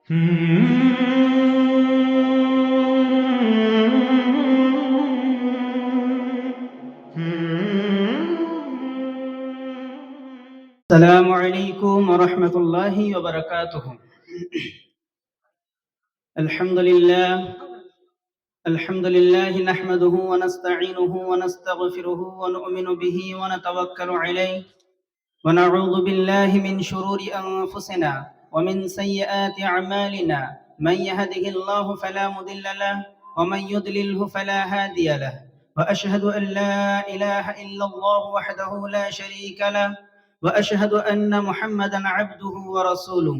السلام عليكم ورحمة الله وبركاته. الحمد لله نحمده ونستعينه ونستغفره ونؤمن به ونتوكل عليه ونعوذ بالله من شرور أنفسنا ومن سيئات أعمالنا. من يهده الله فلا مضل له ومن يضلله فلا هادي له، وأشهد أن لا إله إلا الله وحده لا شريك له، وأشهد أن محمدا عبده ورسوله.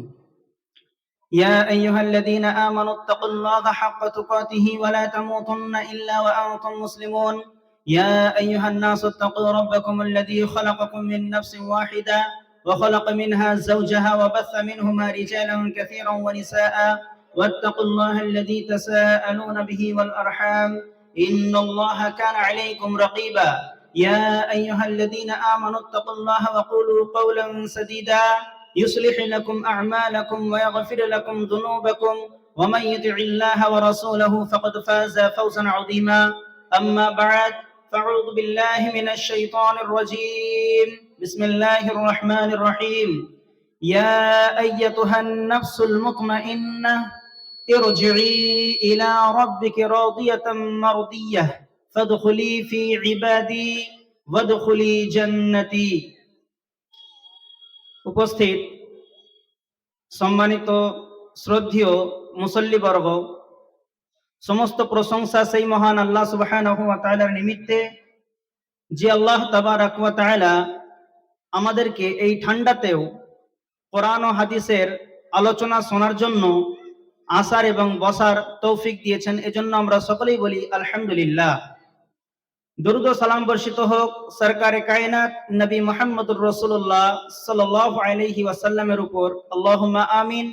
يا أيها الذين آمنوا اتقوا الله حق تقاته ولا تموتن إلا وأنتم مسلمون. يا أيها الناس اتقوا ربكم الذي خلقكم من نفس واحدة وخلق منها زوجها وبث منهما رجالا كثيرا ونساء، واتقوا الله الذي تساءلون به والأرحام إن الله كان عليكم رقيبا. يا أيها الذين آمنوا اتقوا الله وقولوا قولا سديدا يصلح لكم أعمالكم ويغفر لكم ذنوبكم، ومن يطع الله ورسوله فقد فاز فوزا عظيما. أما بعد، فأعوذ بالله من الشيطان الرجيم. بسم الله الرحمن الرحيم. يا أيتها النفس المطمئنة ارجعي إلى ربك راضية مرضية فادخلي في عبادي وادخلي جنتي। উপস্থিত সম্মানিত শ্রদ্ধেয় মুসল্লিবর্গ, সমস্ত প্রশংসা সেই মহান আল্লাহ সুবহানাহু ওয়া তাআলার নিমিত্তে, যে আল্লাহ তাবারাক ওয়া তাআলা আমাদেরকে এই ঠান্ডাতেও কোরআন ও হাদিসের আলোচনা শোনার জন্য আসার এবং বসার তৌফিক দিয়েছেন। এজন্য আমরা সকলেই বলি আলহামদুলিল্লাহ। দরুদ ও সালাম বর্ষিত হোক সরকারে কায়নাত নবী মুহাম্মদুর রাসূলুল্লাহ সাল্লাল্লাহু আলাইহি ওয়াসাল্লামের উপর। আল্লাহুম্মা আমিন,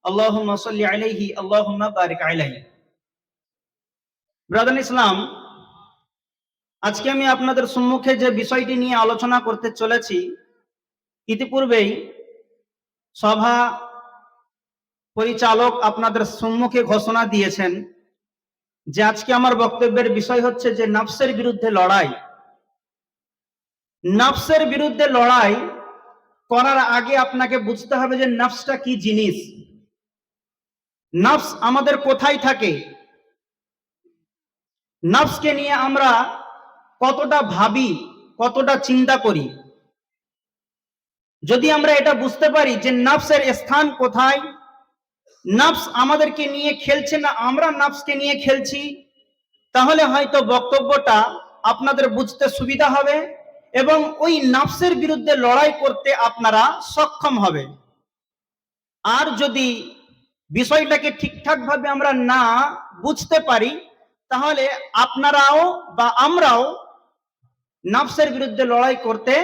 আল্লাহুম্মা সাল্লি আলাইহি, আল্লাহুম্মা বারিক আলাইহি। ব্রাদার ইসলাম, আজকে আমি আপনাদের সম্মুখে যে বিষয়টি নিয়ে আলোচনা করতে চলেছি, ইতিপূর্বেই সভা পরিচালক আপনাদের সম্মুখে ঘোষণা দিয়েছেন যে আজকে আমার বক্তব্যের বিষয় হচ্ছে যে নফসের বিরুদ্ধে লড়াই। নফসের বিরুদ্ধে লড়াই করার আগে আপনাকে বুঝতে হবে যে নফসটা কি জিনিস, নফস আমাদের কোথায় থাকে, নফসকে নিয়ে আমরা কতটা ভাবি, কতটা চিন্তা করি। যদি আমরা এটা বুঝতে পারি যে নফসের স্থান কোথায়, নফস আমাদেরকে নিয়ে খেলছে না আমরা নফসকে নিয়ে খেলছি, তাহলে হয়তো বক্তব্যটা আপনাদের বুঝতে সুবিধা হবে এবং ওই নফসের বিরুদ্ধে লড়াই করতে আপনারা সক্ষম হবে। আর যদি বিষয়টাকে ঠিকঠাক ভাবে আমরা না বুঝতে পারি, তাহলে আপনারাও বা আমরাও নফসের বিরুদ্ধে লড়াই করতে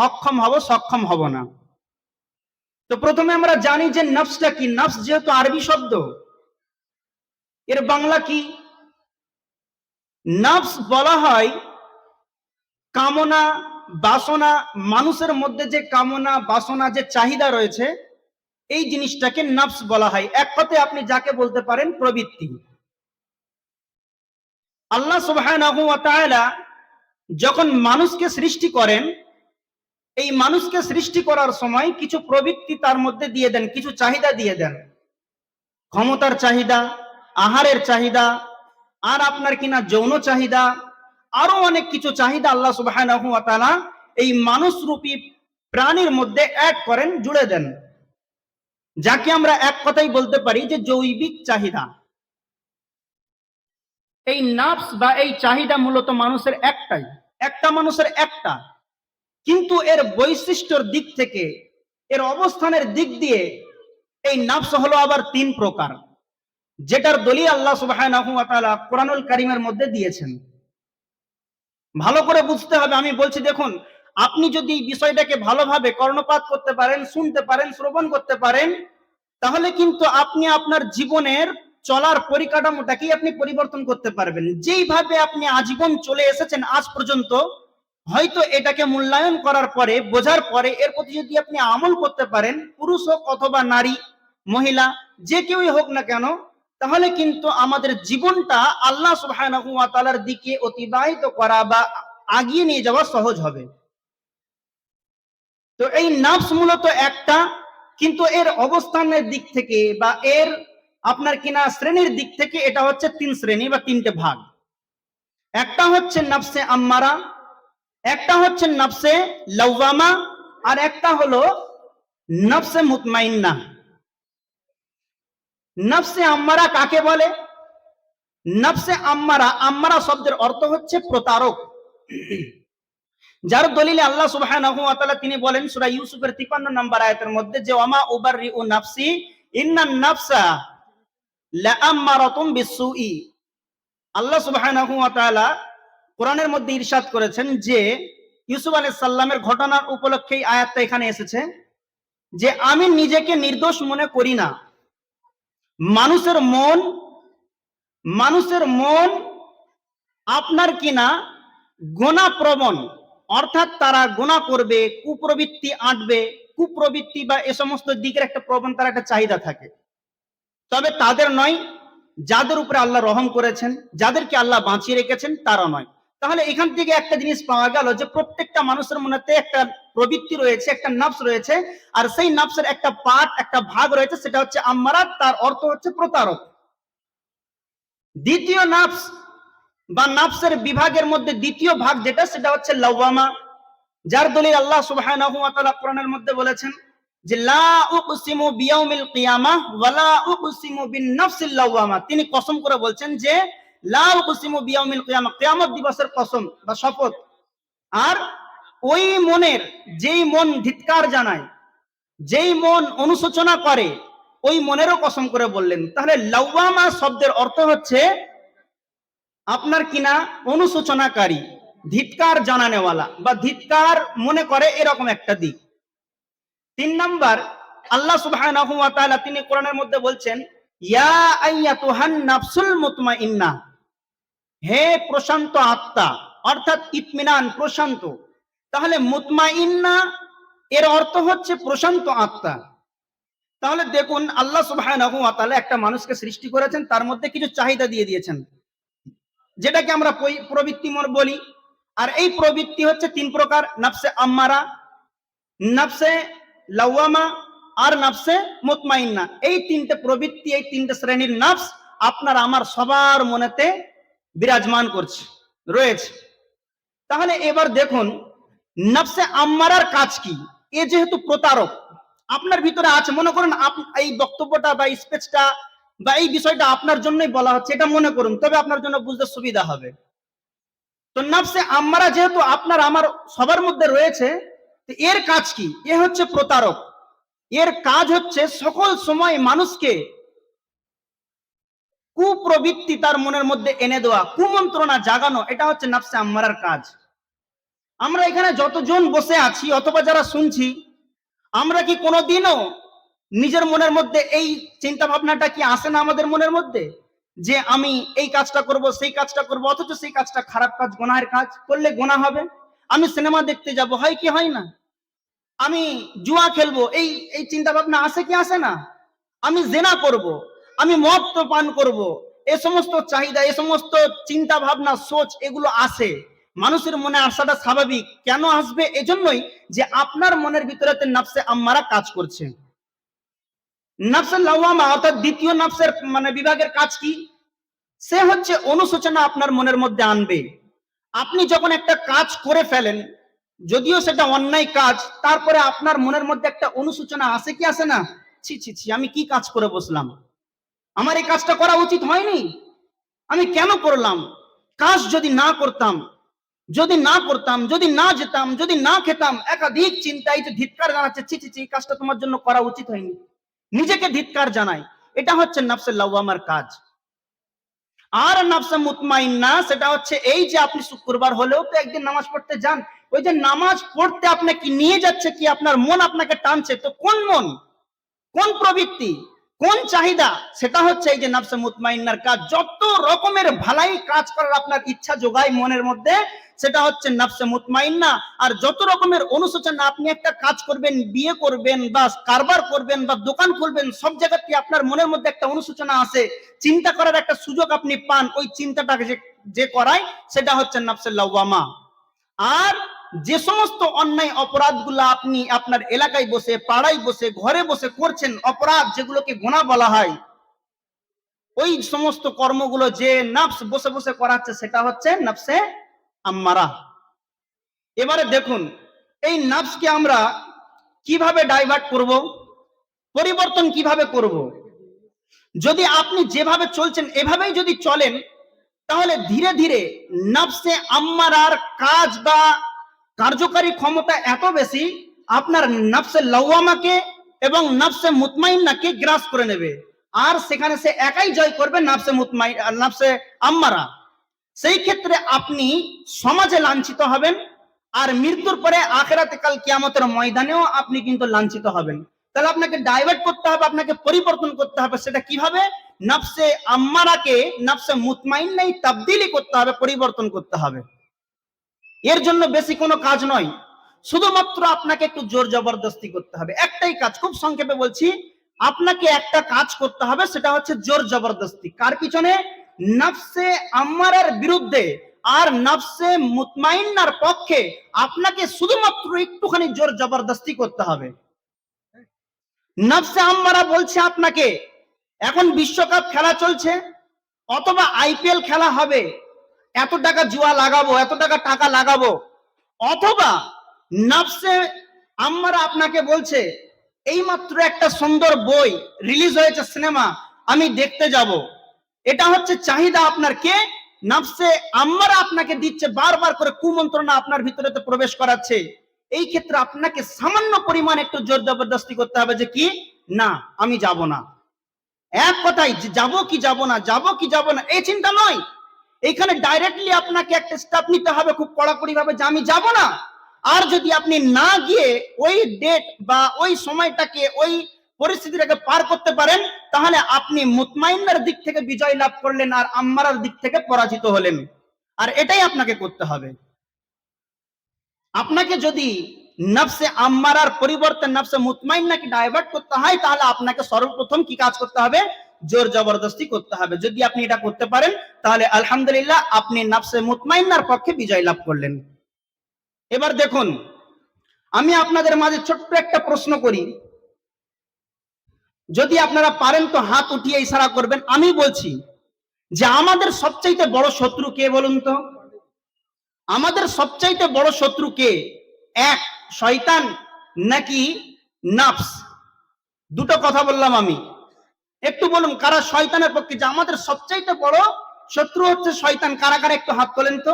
অক্ষম হব, সক্ষম হব না। তো প্রথমে আমরা জানি যে নফসটা কি। নফস যেহেতু আরবি শব্দ, এর বাংলা কি? নফস বলা হয় কামনা, বাসনা, মানুষের মধ্যে যে কামনা, বাসনা, যে চাহিদা রয়েছে, এই জিনিসটাকে নফস বলা হয়। এক কথায় আপনি যাকে বলতে পারেন প্রবৃত্তি। আল্লাহ সুবহানাহু ওয়া তাআলা যখন মানুষকে সৃষ্টি করেন, এই মানুষকে সৃষ্টি করার সময় কিছু প্রবৃত্তি তার মধ্যে দিয়ে দেন, কিছু চাহিদা দিয়ে দেন। ক্ষমতার চাহিদা, আহারের চাহিদা, আর আপনার কিনা যৌন চাহিদা, আরো অনেক কিছু চাহিদা আল্লাহ সুবহানাহু ওয়া তাআলা এই মানুষরূপী প্রাণীর মধ্যে অ্যাড করেন, জুড়ে দেন, যাকে আমরা এক কথাই বলতে পারি যে জৈবিক চাহিদা। এই নফস বা এই চাহিদা মূলত মানুষের একটাই, একটা মানুষের একটা, কিন্তু এর বৈশিষ্ট্যর দিক থেকে, এর অবস্থানের দিক দিয়ে এই নফস হলো আবার তিন প্রকার, যেটার দলিল আল্লাহ সুবহানাহু ওয়া তাআলা কোরআনুল কারীমের মধ্যে দিয়েছেন। ভালো করে বুঝতে হবে। আমি বলছি, দেখুন, আপনি যদি বিষয়টাকে ভালোভাবে কর্ণপাত করতে পারেন, শুনতে পারেন, শ্রবণ করতে পারেন, তাহলে কিন্তু আপনি আপনার জীবনের চলার পরিকাঠামোটাকেই আপনি পরিবর্তন করতে পারবেন। যেইভাবে আপনি আজীবন চলে এসেছেন আজ পর্যন্ত, হয়তো এটাকে মূল্যায়ন করার পরে, বোঝার পরে, এর প্রতি যদি আপনি আমল করতে পারেন, পুরুষ হোক অথবা নারী, মহিলা, যে কেউই হোক না কেন, তাহলে কিন্তু আমাদের জীবনটা আল্লাহ সুবহানাহু ওয়া তাআলার দিকে অতিবাহিত করা বা আগিয়ে নিয়ে যাওয়া সহজ হবে। তো এই নফস মূলত একটা, কিন্তু এর অবস্থানের দিক থেকে বা এর আপনার কিনা শ্রেণীর দিক থেকে এটা হচ্ছে তিন শ্রেণী বা তিনটে ভাগ। একটা হচ্ছে নফসে আম্মারা, একটা হচ্ছে নফসে লাওয়ামা, আর একটা হলো নফসে মুতমাইন্না। নফসে আম্মারা কাকে বলে? নফসে আম্মারা, আম্মারা শব্দের অর্থ হচ্ছে প্রতারক। যার দলিলে আল্লাহ সুবহানাহু ওয়া তাআলা তিনি বলেন সূরা ইউসুফের 53 নম্বর আয়াতের মধ্যে যে ওয়ামা উবাররিউ নাফসি ইন্নান নাফসা লাআম্মারাতুম বিসসুই। আল্লাহ সুবহানাহু ওয়া তাআলা কোরআনের মধ্যে ইরশাদ করেছেন যে ইউসুফ আলাইহিস সালামের ঘটনার উপলক্ষে এই আয়াতটা এখানে এসেছে যে আমি নিজেকে নির্দোষ মনে করি না। মানুষের মন আপনার কিনা গোনা প্রবণ, অর্থাৎ তারা গোনা করবে, কুপ্রবৃত্তি আঁটবে, কুপ্রবৃত্তি বা এ সমস্ত দিকের একটা প্রবণ তার একটা চাহিদা থাকে। তবে তাদের নয়, যাদের উপরে আল্লাহ রহম করেছেন, যাদেরকে আল্লাহ বাঁচিয়ে রেখেছেন তারা নয়। তাহলে এখান থেকে একটা জিনিস পাওয়া গেল যে প্রত্যেকটা মানুষের মনেতে একটা প্রবৃত্তি রয়েছে, একটা নফস রয়েছে, আর সেই নফসের একটা পার্ট, একটা ভাগ রয়েছে, সেটা হচ্ছে আম্মারা, তার অর্থ হচ্ছে প্রতারক। দ্বিতীয় নফস বা নফসের বিভাগের মধ্যে দ্বিতীয় ভাগ যেটা, সেটা হচ্ছে লাওয়ামা, যার দলিল আল্লাহ সুবহানাহু ওয়া তাআলা কোরআনের মধ্যে বলেছেন যে লা উকসিমু বিয়াউমিল কিয়ামাহ ওয়া লা উকসিমু বিন নাফসিল লাওয়ামা। তিনি কসম করে বলছেন যে লা উকসিমু বিয়াউমিল কিয়ামাহ, কিয়ামত দিবসের কসম বা শপথ। আর ওই মনের, যেই মন ধিক্কার জানায়, যেই মন অনুশোচনা করে, ওই মনেরও কসম করে বললেন। তাহলে লাওয়ামা শব্দের অর্থ হচ্ছে আপনার কিনা অনুশোচনাকারী, ধিক্কার জানানেওয়ালা বা ধিক্কার মনে করে, এরকম একটা দিক। 3 নাম্বার, আল্লাহ সুবহানাহু ওয়া তাআলা তিনি কোরআনের মধ্যে বলছেন ইয়া আইয়াতুহান নাফসুল মুতমাইন্না, হে প্রশান্ত আত্মা, অর্থাৎ ইতমিনান, প্রশান্ত। তাহলে মুতমাইন্না এর অর্থ হচ্ছে প্রশান্ত আত্মা। তাহলে দেখুন আল্লাহ সুবহানাহু ওয়া তাআলা একটা মানুষকে সৃষ্টি করেছেন, তার মধ্যে কিছু চাহিদা দিয়ে দিয়েছেন, যেটাকে আমরা প্রবৃত্তি বলি। আর এই প্রবৃত্তি হচ্ছে 3 প্রকার: নফসে আম্মারা, নফসে লাওয়ামা আর নফসে মুতমাইন্না। এই 3টে প্রবৃত্তি, এই 3টে শ্রেণীর নফস আপনার আমার সবার মনেতে বিরাজমান করছে, রয়েছে। তাহলে এবার দেখুন নফসে আম্মারার কাজ কি। এ যেহেতু প্রতারক আপনার ভিতরে আছে, মনে করুন এই বক্তব্যটা বা স্পিচটা বা এই বিষয়টা আপনার জন্যই বলা হচ্ছে, এটা মনে করুন, তবে আপনার জন্য বুঝতে সুবিধা হবে। তো নফসে আম্মারা যেহেতু আপনার আমার সবার মধ্যে রয়েছে, তো এর কাজ কি? এ হচ্ছে প্রতারক। এর কাজ হচ্ছে সকল সময় মানুষকে কুপ্রবৃত্তি তার মনের মধ্যে এনে দেওয়া, কুমন্ত্রণা জাগানো, এটা হচ্ছে নফসে আম্মারার কাজ। আমরা এখানে যতজন বসে আছি অথবা যারা শুনছি, আমরা কি কোনোদিনও নিজের মনের মধ্যে এই চিন্তা ভাবনাটা কি আসে না আমাদের মনের মধ্যে যে আমি এই কাজটা করব, সেই কাজটা করব, অথচ সেই কাজটা খারাপ কাজ, গুনাহের কাজ, করলে গুনাহ হবে। আমি সিনেমা দেখতে যাব, হয় কি হয় না? আমি জুয়া খেলবো, এই এই চিন্তা ভাবনা আসে কি আসে না? আমি জেনা করব, আমি মদ পান করব, এই সমস্ত চাহিদা, এই সমস্ত চিন্তা ভাবনা, সোচ, এগুলো আসে। মানুষের মনে আসাটা স্বাভাবিক। কেন আসবে? এজন্যই যে আপনার মনের ভিতরে নফসে আম্মারা কাজ করছে। নফসে লাওয়ামা অর্থাৎ দ্বিতীয় নফসের বিভাগের কাজ কি? সে হচ্ছে অনুশোচনা আপনার মনের মধ্যে আনবে। আপনি যখন একটা কাজ করে ফেলেন, যদিও সেটা অন্যায় কাজ, তারপরে আপনার মনের মধ্যে একটা অনুশোচনা আসে কি আসে না? ছি ছি ছি, আমি কি কাজ করে বসলাম, আমার এই কাজটা করা উচিত হয়নি, আমি কেন করলাম? কাজ যদি না করতাম, যদি না করতাম, যদি না যেতাম, যদি না খেতাম, একাধিক চিন্তায় যে ধিক্কার জানাচ্ছে, ছি ছি ছি, কাজটা তোমার জন্য করা উচিত হয়নি, নিজেকে ধিক্কার জানায়। এটা হচ্ছে নফসে লাওয়ামার কাজ। আর নফসে মুতমাইন্না সেটা হচ্ছে এই যে আপনি শুক্রবার হলেও তো একদিন নামাজ পড়তে যান, ওই যে নামাজ পড়তে আপনাকে নিয়ে যাচ্ছে কি, আপনার মন আপনাকে টানছে, তো কোন মন, কোন প্রবৃত্তি, কোন চাহিদা? সেটা হচ্ছে এই যে নফসে মুতমাইন্নার কাজ। যত রকমের ভালাই কাজ করার আপনার ইচ্ছা যোগায় মনের মধ্যে, সেটা হচ্ছে নফসে মুতমাইন্না। আর যত রকমের অনুশোচনা, আপনি একটা কাজ করবেন, বিয়ে করবেন বা কারবার করবেন বা দোকান খুলবেন, সব জায়গাতে আপনার মনের মধ্যে একটা অনুশোচনা আসে, চিন্তা করার একটা সুযোগ আপনি পান, ওই চিন্তাটাকে যে করায় সেটা হচ্ছে নফসে লাওয়ামা। আর যে সমস্ত অন্যায় অপরাধগুলো আপনি আপনার এলাকায় বসে, পাড়ায় বসে, ঘরে বসে করছেন, অপরাধ যেগুলোকে গুনাহ বলা হয়, ওই সমস্ত কর্মগুলো যে নফস বসে বসে করাচ্ছে সেটা হচ্ছে নফসে আম্মারা। এবারে দেখুন, এই নফসকে আমরা কিভাবে ডাইভার্ট করব, পরিবর্তন কিভাবে করব? যদি আপনি যেভাবে চলছেন এভাবেই যদি চলেন, তাহলে ধীরে ধীরে নফসে আম্মারার কাজ বা কার্যকারী ক্ষমতা এত বেশি, আপনার নফসে লাওয়ামাকে এবং নফসে মুতমাইন্নাকে গ্রাস করে নেবে, আর সেখানে সে একাই জয় করবে নফসে আম্মারা। সেই ক্ষেত্রে আপনি সমাজে লাঞ্ছিত হবেন, আর মৃত্যুর পরে আখিরাতে কাল কিয়ামতের ময়দানেও আপনি কিন্তু লাঞ্ছিত হবেন। তাহলে আপনাকে ডাইভার্ট করতে হবে, আপনাকে পরিবর্তন করতে হবে। সেটা কিভাবে? নফসে আম্মারাকে নফসে মুতমাইন্নায় তাবদীলি করতে হবে, পরিবর্তন করতে হবে। এর জন্য বেশি কোনো কাজ নয়, শুধুমাত্র আপনাকে একটু জোর জবরদস্তি করতে হবে। একটাই কাজ, খুব সংক্ষেপে বলছি, আপনাকে একটা কাজ করতে হবে, সেটা হচ্ছে জোর জবরদস্তি। কার পিছনে? নফসে আম্মারার বিরুদ্ধে আর নফসে মুতমাইন্নার পক্ষে আপনাকে শুধুমাত্র একটুখানি জোর জবরদস্তি করতে হবে। নফসে আম্মারা বলছে আপনাকে, এখন বিশ্বকাপ খেলা চলছে অথবা আইপিএল খেলা হবে, এত টাকা জুয়া লাগাবো, এত টাকা লাগাবো। অথবা নফসে আম্মারা আপনাকে বলছে, এইমাত্র একটা সুন্দর বই রিলিজ হয়েছে, সিনেমা, আমি দেখতে যাব। এটা হচ্ছে চাহিদা আপনার। কে? নফসে আম্মারা আপনাকে দিচ্ছে, বারবার করে কুমন্ত্রণা আপনার ভিতরে প্রবেশ করাচ্ছে। এই ক্ষেত্রে আপনাকে সামান্য পরিমাণ একটু জোর জবরদস্তি করতে হবে, যে কি না, আমি যাব না। এক কথাই যাব কি যাব না, যাব কি যাব না, এই চিন্তা নয়। এখানে ডাইরেক্টলি আপনাকে একটা স্টেপ নিতে হবে খুব কড়াকড়ি ভাবে, যে আমি যাব না। আর যদি আপনি না গিয়ে ওই ডেট বা ওই সময়টাকে, ওই পরিস্থিতিটাকে পার করতে পারেন, তাহলে আপনি মুতমাইন্নার দিক থেকে বিজয় লাভ করলেন আর আম্মারার দিক থেকে পরাজিত হলেন। আর এটাই আপনাকে করতে হবে। আপনাকে যদি নফসে আম্মারার পরিবর্তে নফসে মুতমাইন্নাকে ডাইভার্ট করতে হয়, তাহলে আপনাকে সর্বপ্রথম কি কাজ করতে হবে? জোর জবরদস্তি করতে হবে। যদি আপনি এটা করতে পারেন, তাহলে আলহামদুলিল্লাহ, আপনি নফসে মুতমাইন্নার পক্ষে বিজয় লাভ করলেন। এবার দেখুন, আমি আপনাদের মাঝে ছোট্ট একটা প্রশ্ন করি, যদি আপনারা পারেন তো হাত উঠিয়ে ইশারা করবেন। আমি বলছি যে আমাদের সবচাইতে বড় শত্রু কে বলুন তো? আমাদের সবচাইতে বড় শত্রু কে? এক, শয়তান নাকি নফস? দুটো কথা বললাম আমি, একটু বলুন কারা শয়তানের পক্ষে, যে আমাদের সবচাইতে বড় শত্রু হচ্ছে শয়তান। কারা কারা একটু হাত তোলেন তো?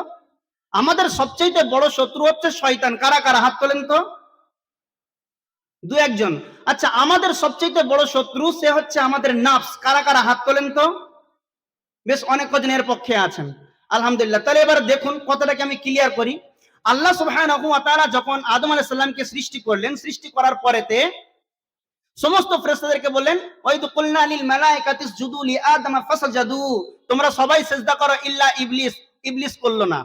আমাদের সবচাইতে বড় শত্রু হচ্ছে শয়তান। কারা কারা হাত তোলেন তো? দু একজন। আচ্ছা, আমাদের সবচাইতে বড় শত্রু সে হচ্ছে আমাদের নফস। কারা কারা হাত তোলেন তো? বেশ অনেক কজন এর পক্ষে আছেন, আলহামদুলিল্লাহ। তাহলে এবার দেখুন, কথাটাকে আমি ক্লিয়ার করি। আল্লাহ সুবহানাহু ওয়া তাআলা যখন আদম আলাইহিস সালামকে সৃষ্টি করলেন, সৃষ্টি করার পরেতে সমস্ত ফেরেশতাদেরকে বললেন, ওয়াইদ কুলনা লিল মালাইকাতি ইসজুদু লি আদম ফাসাজাদু, তোমরা সবাই সিজদা করো ইল্লা ইবলিস। ইবলিস করলো না।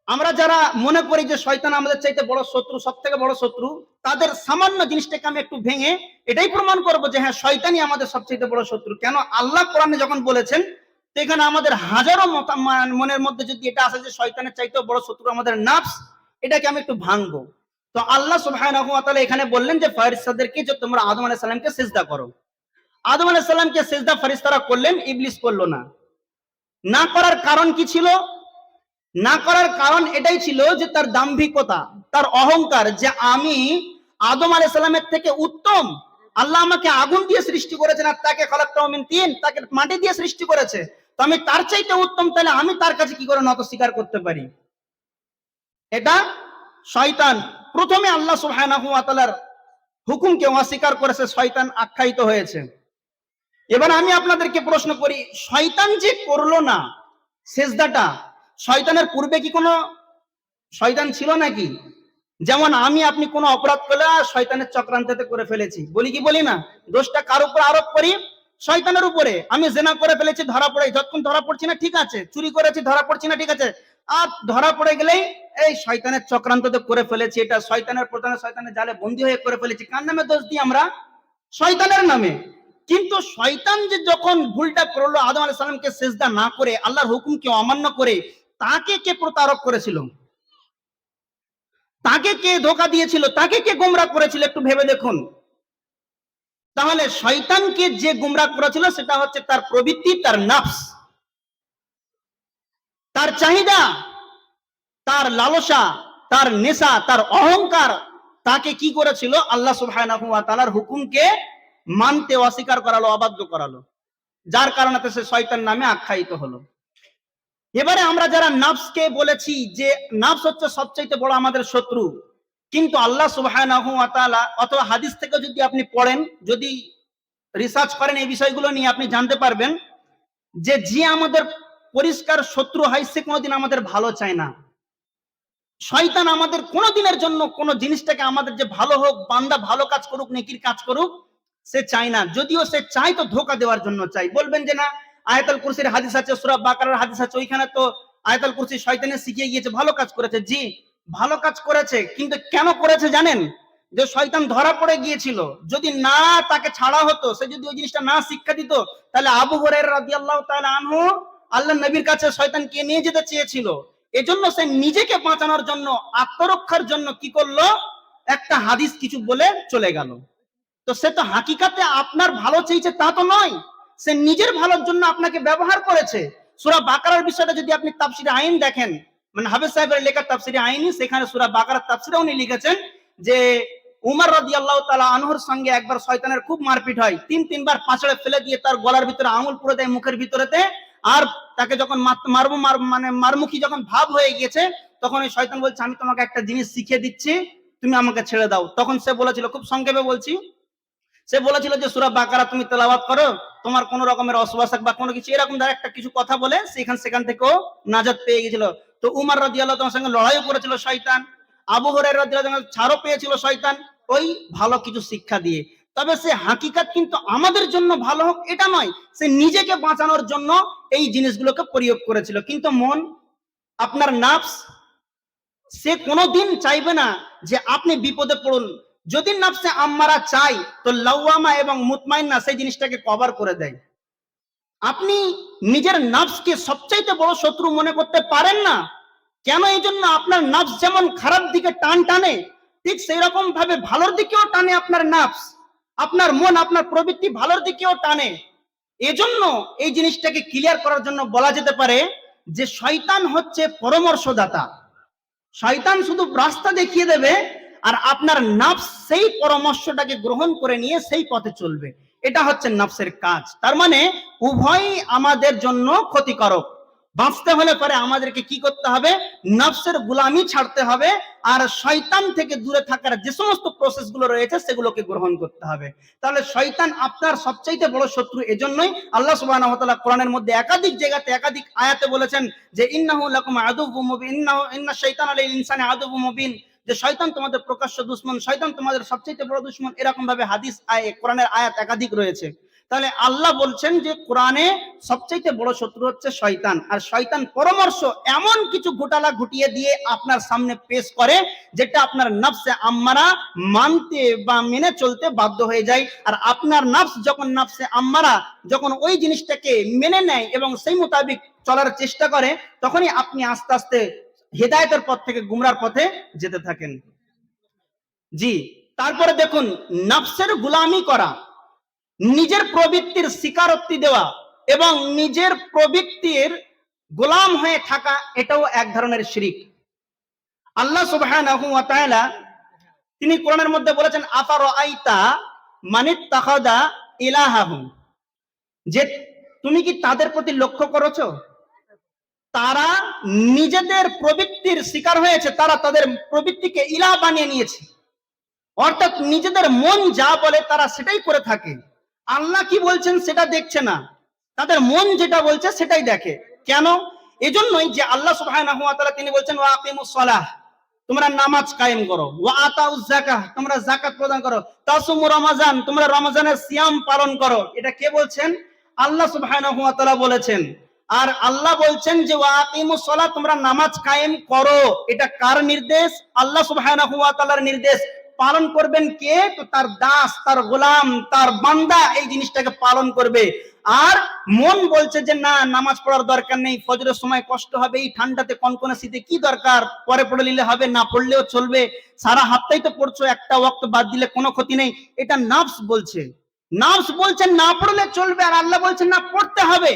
আমরা যারা মনে করি যে শয়তান আমাদের চাইতে বড় শত্রু, সবথেকে বড় শত্রু, তাদের সামান্য জিনিসটাকে আমি একটু ভেঙে এটাই প্রমাণ করব যে হ্যাঁ, শয়তানই আমাদের সবচেয়ে বড় শত্রু। কেন? আল্লাহ কোরআনে যখন বলেছেন, তো এখানে আমাদের হাজারো মনের মধ্যে যদি এটা আসে যে শয়তানের চাইতেও বড় শত্রু আমাদের নফস, এটাকে আমি একটু ভাঙবো। তো আল্লাহ সুবহানাহু ওয়া তাআলা এখানে বললেন যে ফেরেশতাদেরকে যে তোমরা আদম আলাইহিস সালামকে সিজদা করো। আদম আলাইহিস সালামকে সিজদা ফেরেশতারা করলেন, ইবলিস করলো না। না করার কারণ কি ছিল? না করার কারণ এটাই ছিল যে তার দাম্ভিকতা, তার অহংকার, যে আমি আদম আলাইহিস সালামের থেকে উত্তম। আল্লাহ আমাকে আগুন দিয়ে সৃষ্টি করেছেন আর তাকে খালাকতাহু মিন তিন, তাকে মাটি দিয়ে সৃষ্টি করেছে, তো আমি তার চাইতে উত্তম, তাহলে আমি তার কাছে কি করে নত স্বীকার করতে পারি? এটা শয়তান প্রথমে আল্লাহ সুবহানাহু ওয়া তাআলার হুকুমকে অস্বীকার করেছে, শয়তান আখ্যায়িত হয়েছে। এবার আমি আপনাদেরকে প্রশ্ন করি, শয়তান যে করলো না সেজদাটা, শয়তানের পূর্বে কি কোনো শয়তান ছিল নাকি? যেমন আমি আপনি কোনো অপরাধ করলে শয়তানের চক্রান্তে করে ফেলেছি, বলি কি বলি না? দোষটা কার উপর আরোপ করি? শয়তানের উপরে। আমি জেনা করে ফেলেছি, ধরা পড়ে, যতক্ষণ ধরা পড়ছি না ঠিক আছে, চুরি করেছি ধরা পড়ছি না ঠিক আছে, আর ধরা পড়ে গেলেই এই শয়তানের চক্রান্ততে করে ফেলেছি, এটা শয়তানের প্রধান, শয়তানের জালে বন্দী হয়ে করে ফেলেছি। কার নামে দোষ দিই আমরা? শয়তানের নামে। কিন্তু শয়তান যে যখন ভুলটা করলো, আদম আলাইহিস সালামকে সিজদা না করে, আল্লাহর হুকুমকে অমান্য করে, তাকে কে প্রতারক করেছিল? তাকে কে ধোঁকা দিয়েছিল? তাকে কে গোমরাহ করেছিল? একটু ভেবে দেখুন। তাহলে শয়তানকে যে গোমরাহ করেছিল সেটা হচ্ছে তার প্রবৃত্তি, তার নফস, তার চাহিদা, তার লালসা, তার নেশা, তার অহংকার। তাকে কি করেছিল? আল্লাহ সুবহানাহু ওয়া তাআলার হুকুমকে মানতে অস্বীকার করালো, অবাধ্য করালো, যার কারণে সে শয়তান নামে আখ্যায়িত হলো। এবারে আমরা যারা নফসকে বলেছি যে নফস হচ্ছে সবচাইতে বড় আমাদের শত্রু, কিন্তু আল্লাহ সুবহানাহু ওয়া তাআলা অথবা হাদিস থেকে যদি আপনি পড়েন, যদি রিসার্চ করেন এই বিষয়গুলো নিয়ে, আপনি জানতে পারবেন যে আমাদের পরিষ্কার শত্রু হয় সে কোনোদিন আমাদের ভালো চায় না। শয়তান আমাদের কোনোদিনের জন্য কোনো জিনিসটাকে আমাদের যে ভালো হোক, বান্দা ভালো কাজ করুক, নেকির কাজ করুক, সে চায় না। যদিও সে চায় তো ধোঁকা দেওয়ার জন্য চাই। বলবেন যে না, আয়াতুল কুরসির হাদিস আছে, সূরা বাকারার হাদিস আছে, ওইখানে তো আয়াতুল কুরসি শয়তানে শিখিয়ে গিয়েছে, ভালো কাজ করেছে। জি, ভালো কাজ করেছে, কিন্তু কেন করেছে জানেন? যে শয়তান ধরা পড়ে গিয়েছিল, যদি না তাকে ছাড়া হতো, সে যদি ওই জিনিসটা না শিক্ষা দিত, তাহলে আবু হুরায়রা রাদিয়াল্লাহু তাআলা আনহু আল্লাহর নবীর কাছে শয়তানকে নিয়ে যেতে চেয়েছিল। এজন্য সে নিজেকে বাঁচানোর জন্য, আত্মরক্ষার জন্য কি করলো? একটা হাদিস কিছু বলে চলে গেল। তো সে তো হাকিকাতে আপনার ভালো চেয়েছে তা তো নয়, সে নিজের ভালোর জন্য আপনাকে ব্যবহার করেছে। সূরা বাকারার বিষয়টা যদি আপনি তাফসিরে আইন দেখেন, মানে হাফেজ সাহেবের লেখা তাফসিরে আইনি, সেখানে সূরা বাকারার তাফসিরে উনি লিখেছেন যে উমর রাদিয়াল্লাহু তাআলা আনহুর সঙ্গে একবার শয়তানের খুব মারপিট হয়, তিনবার পাছড়ে ফেলে দিয়ে তার গলার ভিতরে আঙুল পুরে দেয়, মুখের ভিতরেতে। আর তাকে যখন মারবো মানে মারমুখী যখন ভাব হয়ে গিয়েছে, তখন ওই শয়তান বলছে আমি তোমাকে একটা জিনিস শিখিয়ে দিচ্ছি, তুমি আমাকে ছেড়ে দাও। তখন সে বলেছিল, খুব সংক্ষেপে বলছি, সে বলেছিল যে সূরা বাকারা তুমি তেলাওয়াত করো, তোমার কোন রকমের অসুবাসক বা কোনো কিছু এরকম ধর একটা কিছু কথা বলে সেখান থেকেও নাজাত পেয়ে গেছিল। তো উমর রাদিয়াল্লাহু তাআলার সঙ্গে লড়াইও করেছিল শয়তান, আবু হুরায়রা রাদিয়াল্লাহু তাআলা ছাড়ও পেয়েছিল শয়তান, ওই ভালো কিছু শিক্ষা দিয়ে। তবে সে হাকিকাত কিন্তু আমাদের জন্য ভালো হোক এটা নয়, সে নিজেকে বাঁচানোর জন্য এই জিনিসগুলোকে প্রয়োগ করেছিল। কিন্তু মন, আপনার নফস, সে কোনোদিন চাইবে না যে আপনি বিপদে পড়ুন। যদি নফসে আম্মারা চাই, তো লাওয়ামা এবং মুতমাইন্না সেই জিনিসটাকে কভার করে দেয়। আপনি নিজের নফসকে সবচাইতে বড় শত্রু মনে করতে পারেন না। কেন? এই জন্য আপনার নফস যেমন খারাপ দিকে টানে, ঠিক সেই রকম ভাবে ভালোর দিকেও টানে আপনার নফস। আপনার মন, আপনার প্রবৃত্তি ভালোর দিকেও টানে। এজন্য এই জিনিসটাকে ক্লিয়ার করার জন্য বলা যেতে পারে যে শয়তান হচ্ছে পরামর্শদাতা। শয়তান শুধু রাস্তা দেখিয়ে দেবে, আর আপনার নফস সেই পরামর্শটাকে গ্রহণ করে নিয়ে সেই পথে চলবে। এটা হচ্ছে নফসের কাজ। তার মানে উভয়ই আমাদের জন্য ক্ষতিকারক। বাঁচতে হলে পরে আমাদেরকে কি করতে হবে? নফসের গোলামি ছাড়তে হবে, আর শয়তান থেকে দূরে থাকার যে সমস্ত প্রসেস গুলো রয়েছে সেগুলোকে গ্রহণ করতে হবে। তাহলে শয়তান আপনার সবচাইতে বড় শত্রু। এজন্যই আল্লাহ সুবহানাহু ওয়া তাআলা কোরআনের মধ্যে একাধিক জায়গাতে একাধিক আয়াতে বলেছেন যে ইন্নাহু লাকুম আদুউম মুবিন, ইন্নাশ শাইতানা লিল ইনসানি আদুউম মুবিন, যে শয়তান তোমাদের প্রকাশ্য দুশমন, শয়তান তোমাদের সবচাইতে বড় দুশমন। এরকম ভাবে হাদিস কোরআনের আয়াত একাধিক রয়েছে। তাহলে আল্লাহ বলছেন যে কোরআনে সবচাইতে বড় শত্রু হচ্ছে শয়তান, আর শয়তান পরামর্শ এমন কিছু ঘোটালা ঘটিয়ে দিয়ে আপনার সামনে পেশ করে যেটা আপনার নফসে আম্মারা মানতে বা মেনে চলতে বাধ্য হয়ে যায়। আর আপনার নফস যখন, নফসে আম্মারা যখন ওই জিনিসটাকে মেনে নেয় এবং সেই মোতাবেক চলার চেষ্টা করে, তখনই আপনি আস্তে আস্তে হেদায়েতের পথ থেকে গুমরার পথে যেতে থাকেন। জি, তারপরে দেখুন, নফসের গোলামি করা, নিজের প্রবৃত্তির স্বীকারোক্তি দেওয়া এবং নিজের প্রবৃত্তির গোলাম হয়ে থাকা, এটাও এক ধরনের শিরক। আল্লাহ সুবহানাহু ওয়া তাআলা তিনি কোরআনের মধ্যে বলেছেন আফারাআইতা মানিত্তাখাযা ইলাহাহু, যে তুমি কি তাদের প্রতি লক্ষ্য করেছো? তারা নিজেদের প্রবৃত্তির শিকার হয়েছে, তারা তাদের প্রবৃত্তিকে ইলাহ বানিয়ে নিয়েছে। অর্থাৎ নিজেদের মন যা বলে তারা সেটাই করে থাকে। আল্লাহ কি বলছেন সেটা দেখছে না, তাদের মন যেটা বলছে সেটাই দেখে। কেন? এজন্যই যে আল্লাহ সুবহানাহু ওয়া তাআলা তিনি বলছেন ওয়া আকিমুস সালাহ, তোমরা নামাজ কায়েম করো, ওয়া আতাউজ যাকাহ, তোমরা যাকাত প্রদান করো, তাসুমু রমাজান, তোমরা রমজানের সিয়াম পালন করো। এটা কে বলছেন? আল্লাহ সুবহানাহু ওয়া তাআলা বলেছেন। আর আল্লাহ বলছেন যে ওয়া আকিমুস সালাত, তোমরা নামাজ কায়েম করো। এটা কার নির্দেশ? আল্লাহ সুবহানাহু ওয়া তাআলার নির্দেশ। পালন করবেন কে? তো তার দাস, তার গোলাম, তার বান্দা এই জিনিসটাকে পালন করবে। আর মন বলছে যে না, নামাজ পড়ার দরকার নেই, ফজরের সময় কষ্ট হবে, এই ঠান্ডাতে কনকনে শীতে কি দরকার, পরে পড়ে নিলে হবে, না পড়লেও চলবে, সারা হাতটাই তো পড়ছো, একটা ওয়াক্ত বাদ দিলে কোনো ক্ষতি নেই। এটা নাফস বলছে। নাফস বলছেন না পড়লে চলবে, আর আল্লাহ বলছেন না, পড়তে হবে।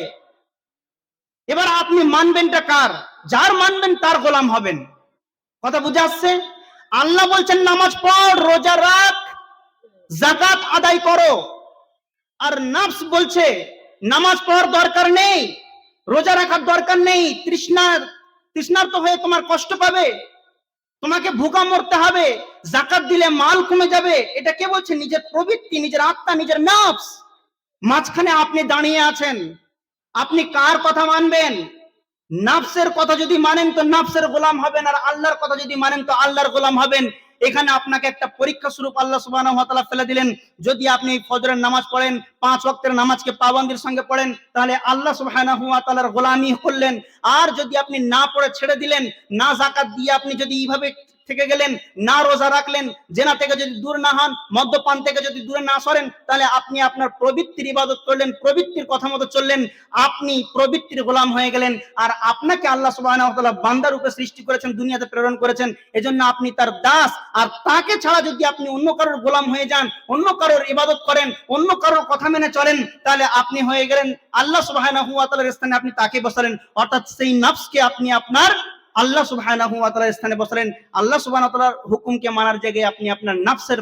এবার আপনি মানবেনটা কার? যার মানবেন তার গোলাম হবেন। কথা বুঝে আসছে? আল্লাহ বলছেন নামাজ পড়, রোজা রাখ, যাকাত আদায় করো। আর নাফস বলছে নামাজ পড়ার দরকার নেই, রোজা রাখার দরকার নেই, তৃষ্ণার্ত হয়ে তোমার কষ্ট পাবে, তোমাকে ভুকা মরতে হবে, যাকাত দিলে মাল কমে যাবে। এটা কে বলছে? নিজের প্রবৃত্তি, নিজের আত্মা, নিজের নাফস। মাঝখানে আপনি দাঁড়িয়ে আছেন, আপনি কার কথা মানবেন? নাফসের কথা যদি মানেন তো নাফসের গোলাম হবেন, আর আল্লাহর কথা যদি মানেন তো আল্লাহর গোলাম হবেন। এখানে আপনাকে একটা পরীক্ষা স্বরূপ আল্লাহ সুবহানাহু ওয়া তাআলা ফেলে দিলেন। যদি আপনি ফজরের নামাজ পড়েন, 5 ওয়াক্তের নামাজকে পাবন্দির সঙ্গে পড়েন, তাহলে আল্লাহ সুবহানাহু ওয়া তাআলার গোলামি করলেন। আর যদি আপনি না পড়ে ছেড়ে দিলেন, না যাকাত দিয়ে আপনি যদি এইভাবে থেকে গেলেন, না রোজা রাখলেন, জেনা থেকে যদি দূর না হন, মদ্যপান থেকে যদি দূরে না সরেন, তাহলে আপনি আপনার প্রবৃত্তির ইবাদত করলেন, প্রবৃত্তির কথা মতো চললেন, আপনি প্রবৃত্তির গোলাম হয়ে গেলেন। আর আপনাকে আল্লাহ সুবহানাহু ওয়া তাআলা বান্দা রূপে সৃষ্টি করেছেন, দুনিয়াতে প্রেরণ করেছেন, এজন্য আপনি তার দাস। আর তাকে ছাড়া যদি আপনি অন্য কারোর গোলাম হয়ে যান, অন্য কারোর ইবাদত করেন, অন্য কারোর কথা মেনে চলেন, তাহলে আপনি হয়ে গেলেন আল্লাহ সুবহানাহু ওয়া তাআলার স্থানে আপনি তাকে বসালেন। অর্থাৎ সেই নফসকে আপনি আপনার আল্লাহ সুবহানাহু ওয়া তাআলার স্থানে বসালেন। আল্লাহ সুবহানাহু ওয়া তাআলার হুকুমকে মানার জায়গায় আপনি আপনার নফসের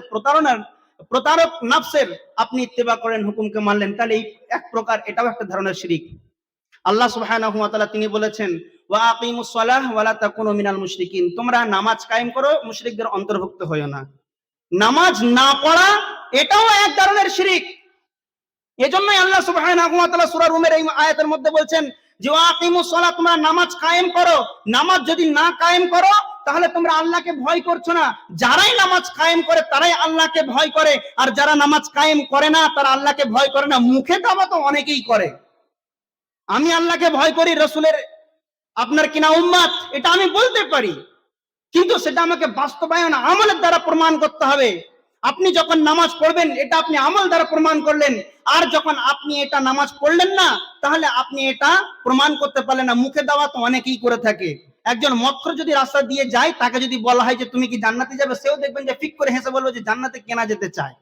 প্রতারক নফসের আপনি ইত্তেবা করেন, হুকুমকে মানলেন। তাহলে এই এক প্রকার এটাও একটা ধরনের শিরক। আল্লাহ সুবহানাহু ওয়া তাআলা তিনি বলেছেন ওয়া আকিমুস সালাহ ওয়া লা তাকুনু মিনাল মুশরিকিন, তোমরা নামাজ কায়েম করো, মুশরিকদের অন্তর্ভুক্ত হয়ো না। নামাজ না পড়া এটাও এক ধরনের শিরক। এজন্যই আল্লাহ সুবহানাহু ওয়া তাআলা সূরা রুমের এই আয়াতের মধ্যে বলছেন যে ওয়া আকিমুস সালাত, তোমরা নামাজ কায়েম করো। নামাজ যদি না কায়েম করো তাহলে তোমরা আল্লাহকে ভয় করছো না। যারাই নামাজ কায়েম করে তারাই আল্লাহকে ভয় করে, আর যারা নামাজ কায়েম করে না তারা আল্লাহকে ভয় করে না। মুখে দাবা তো অনেকেই করে, আমি আল্লাহকে ভয় করি, রাসূলের আপনার কিনা উম্মত, এটা আমি বলতে পারি, কিন্তু সেটা আমাকে বাস্তবায়ন আমলের দ্বারা প্রমাণ করতে হবে। আপনি যখন নামাজ পড়বেন এটা আপনি আমল দ্বারা প্রমাণ করলেন, আর যখন আপনি এটা নামাজ পড়লেন না তাহলে আপনি এটা প্রমাণ করতে পারলেন না। মুখে দেওয়া তো অনেকেই করে থাকে। একজন মক্খর যদি রাস্তা দিয়ে যায়, তাকে যদি বলা হয় যে তুমি কি জান্নাতে যাবে, সেও দেখবেন যে ফিক করে হেসে বলবে যে জান্নাতে কেনা যেতে চায়।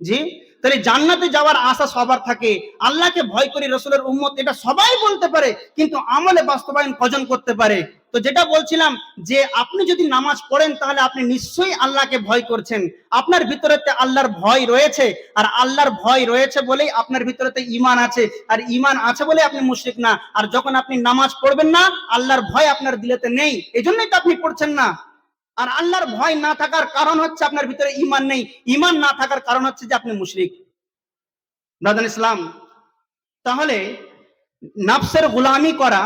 জি, তাহলে জান্নাতে যাওয়ার আশা সবার থাকে। আল্লাহকে ভয় করি, রাসূলের উম্মত, এটা সবাই বলতে পারে, কিন্তু আমলে বাস্তবায়ন কজন করতে পারে? তো যেটা বলছিলাম যে আপনি যদি নামাজ পড়েন তাহলে আপনি নিশ্চয়ই আল্লাহকে ভয় করছেন, আপনার ভিতরেতে আল্লাহর ভয় রয়েছে। আর আল্লাহর ভয় রয়েছে বলেই আপনার ভিতরেতে ঈমান আছে, আর ঈমান আছে বলে আপনি মুশরিক না। আর যখন আপনি নামাজ পড়বেন না, আল্লাহর ভয় আপনার দিলেতে নেই, এজন্যই তো আপনি পড়ছেন না। আর আল্লাহর ভয় না থাকার কারণ হচ্ছে আপনার ভিতরে ঈমান নেই, ঈমান না থাকার কারণ হচ্ছে যে আপনি মুশরিক। ব্রাদার ইসলাম, তাহলে নফসের গোলামি করা,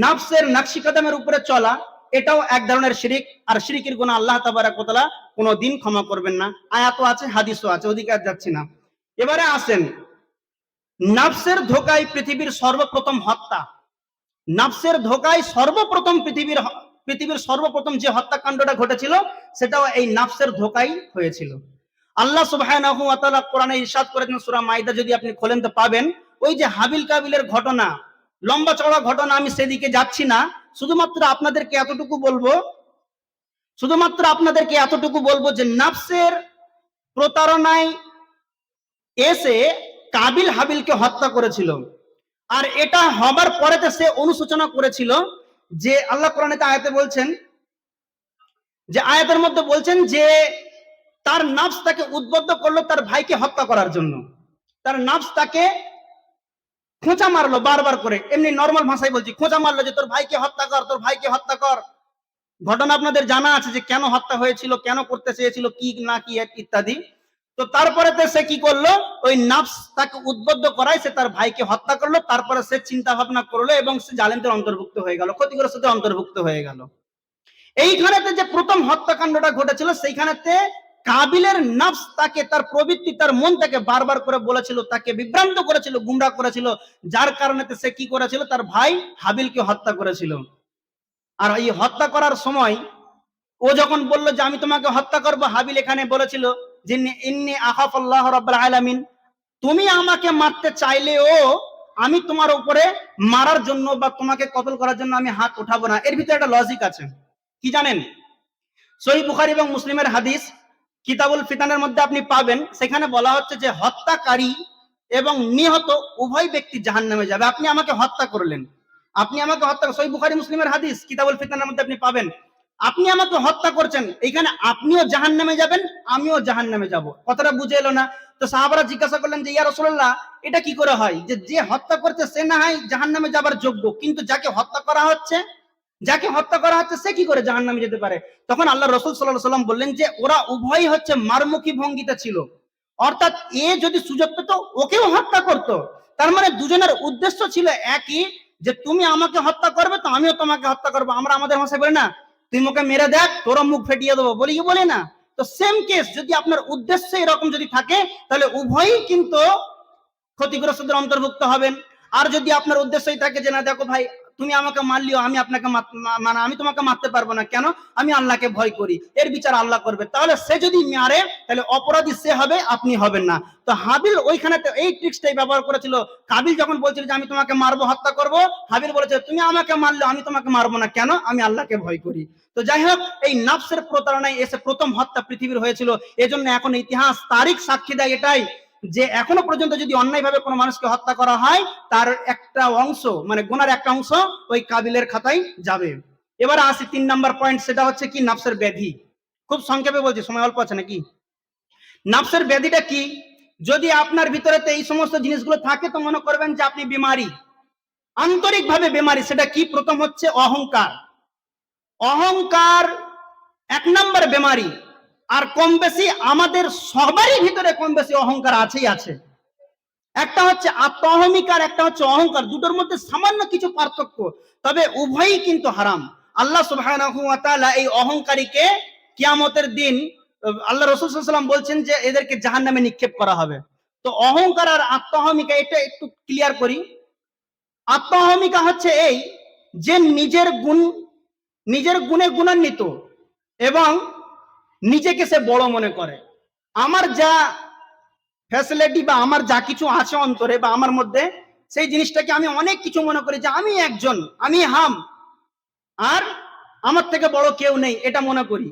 নফসের নকশি কদমের উপরে চলা, এটাও এক ধরনের শিরিক। আর শিরিকের গুনাহ আল্লাহ তাবারক ওয়া তাআলা কোনোদিন ক্ষমা করবেন না। আয়াতও আছে, হাদিসও আছে, ওদিকে আর যাচ্ছি না। এবারে আসেন, নফসের ধোঁকায় পৃথিবীর সর্বপ্রথম হত্যা। নফসের ধোঁকায় সর্বপ্রথম পৃথিবীর সর্বপ্রথম যে হত্যাকাণ্ডটা ঘটেছিল সেটাও এই নফসের ধোঁকায় হয়েছিল। আল্লাহ সুবহানাহু ওয়া তাআলা কোরআনে ইরশাদ করেছেন, সূরা মাইদা যদি আপনি খোলেন তো পাবেন, ওই যে হাবিল কাবিলের ঘটনা, লম্বা চওড়া ঘটনা, আমি সেদিকে যাচ্ছি না। শুধুমাত্র আপনাদেরকে এতটুকু বলবো যে নফসের প্রতারণায় এসে কাবিল হাবিলকে হত্যা করেছিল। আর এটা হবার পরেতে সে অনুশোচনা করেছিল যে আল্লাহ কোরআনে আয়াতে বলছেন, যে আয়াতের মধ্যে বলছেন যে তার নফস তাকে উদ্বুদ্ধ করলো তার ভাইকে হত্যা করার জন্য। তার নফস তাকে খোঁচা মারলো বারবার করে, এমনি নরমাল ভাষায় বলছি, খোঁচা মারলো যে তোর ভাইকে হত্যা কর, তোর ভাইকে হত্যা কর। ঘটনা আপনাদের জানা আছে যে কেন হত্যা হয়েছিল, কেন করতে চেয়েছিল, কি না কি ইত্যাদি। তো তারপরে সে কি করলো, ওই নফস তাকে উদ্বুদ্ধ করায় সে তার ভাইকে হত্যা করলো। তারপরে সে চিন্তা ভাবনা করলো এবং সে জালেমদের অন্তর্ভুক্ত হয়ে গেল, ক্ষতিগ্রস্তদের অন্তর্ভুক্ত হয়ে গেল। এইখানেতে যে প্রথম হত্যাকাণ্ডটা ঘটেছিল সেইখানেতে কাবিলের নফস তাকে, তার প্রবৃত্তি, তার মন তাকে বারবার করে বলেছিল, তাকে বিভ্রান্ত করেছিল, গুমরাহ করেছিল, যার কারণে সে কি করেছিল, তার ভাই হাবিলকে হত্যা করেছিল। আর এই হত্যা করার সময় ও যখন বলল যে আমি তোমাকে হত্যা করব, হাবিল এখানে বলেছিল যে ইন্নী আখাফুল্লাহ রাব্বুল আলামিন, তুমি আমাকে মারতে চাইলেও আমি তোমার উপরে মারার জন্য বা তোমাকে কতল করার জন্য আমি হাত উঠাবো না। এর ভিতরে একটা লজিক আছে, কি জানেন? সহিহ বুখারী এবং মুসলিমের হাদিস কিতাবুল ফিতানের মধ্যে আপনি পাবেন, সেখানে বলা হচ্ছে যে হত্যাকারী এবং নিহত উভয় ব্যক্তি জাহান্নামে যাবে। আপনি আমাকে হত্যা করলেন, আপনি আমাকে হত্যা, সহিহ বুখারী মুসলিমের হাদিস কিতাবুল ফিতানের মধ্যে আপনি পাবেন, আপনি আমাকে হত্যা করছেন, এখানে আপনিও জাহান্নামে যাবেন, আমিও জাহান্নামে যাব। কথাটা বুঝে এলো না? তো সাহাবারা জিজ্ঞাসা করলেন যে ইয়া রাসূলুল্লাহ, এটা কি করে হয় যে যে হত্যা করছে সে না হয় জাহান্নামে যাবার যোগ্য, কিন্তু যাকে হত্যা করা হচ্ছে, যাকে হত্যা করা হচ্ছে সে কি করে জাহান্নামে যেতে পারে? তখন আল্লাহ রাসূল সাল্লাল্লাহু আলাইহি ওয়াসাল্লাম বললেন যে ওরা উভয়ই হচ্ছে মারমুখী ভঙ্গিতে ছিল, অর্থাৎ এ যদি সুযোগ পেত ওকেও হত্যা করত। তার মানে দুজনের উদ্দেশ্য ছিল একই, যে তুমি আমাকে হত্যা করবে তো আমিও তোমাকে হত্যা করবো। আমরা আমাদের ভাষায় বলি না, তুই মুখে মেরে দেখ তোর মুখ ফেটিয়ে দেবো, বলি কি বলি না? তো সেম কেস, যদি আপনার উদ্দেশ্য এরকম যদি থাকে তাহলে উভয়ই কিন্তু ক্ষতিগ্রস্তদের অন্তর্ভুক্ত হবেন। আর যদি আপনার উদ্দেশ্যই থাকে যে না দেখো ভাই, তুমি আমাকে মারলিও আমি আপনাকে মানে আমি তোমাকে মারতে পারবো না, কেন? আমি আল্লাহকে ভয় করি, এর বিচার আল্লাহ করবে। তাহলে সে যদি মারে তাহলে অপরাধী সে হবে, আপনি হবেন না। তো হাবিল ওইখানে এই ট্রিক্সটাই ব্যবহার করেছিল। কাবিল যখন বলছিল যে আমি তোমাকে মারবো, হত্যা করবো, হাবিল বলেছে তুমি আমাকে মারলে আমি তোমাকে মারবো না, কেন? আমি আল্লাহকে ভয় করি। তো যাই হোক, এই নফসের প্রতারণায় এসে প্রথম হত্যা পৃথিবীর হয়েছিল। এজন্য এখন ইতিহাস তারিখ সাক্ষী দেয় এটাই, যে এখনো পর্যন্ত যদি অন্যায়ভাবে কোনো মানুষকে হত্যা করা হয় তার একটা অংশ, মানে গুনার একটা অংশ ওই কাবিলের খাতায় যাবে। এবার আসি 3 নাম্বার পয়েন্ট, সেটা হচ্ছে কি নফসের ব্যাধি। খুব সংক্ষেপে বলছি, সময় অল্প আছে নাকি? নফসের ব্যাধিটা কি? যদি আপনার ভিতরে এই সমস্ত জিনিসগুলো থাকে তো মনে করবেন যে আপনি বিমারি, আন্তরিকভাবে বিমারি। সেটা কি? প্রথম হচ্ছে অহংকার। অহংকার 1 নাম্বার বেমারি। আর কম বেশি আমাদের সবারই ভিতরে কম বেশি অহংকার আছেই আছে। একটা হচ্ছে আত্ম অহমিকার, একটা হচ্ছে অহংকার, দুটোর মধ্যে সামান্য কিছু পার্থক্য, তবে উভয়ই কিন্তু হারাম। আল্লাহ সুবহানাহু ওয়া তাআলা এই অহংকারীকে কিয়ামতের দিন আল্লাহ রাসূল সাল্লাল্লাহু আলাইহি ওয়াসাল্লাম বলছেন যে এদেরকে জাহান্নামে নিক্ষেপ করা হবে। তো অহংকার আর আত্ম অহমিকা এটা একটু ক্লিয়ার করি। আত্ম অহমিকা হচ্ছে এই যে নিজের গুণে গুণান্বিত এবং নিজেকে সে বড় মনে করে। আমার যা ফ্যাসিলিটি বা আমার যা কিছু আছে অন্তরে বা আমার মধ্যে, সেই জিনিসটাকে আমি অনেক কিছু মনে করি, যে আমি একজন, আমি হাম, আর আমার থেকে বড় কেউ নেই, এটা মনে করি।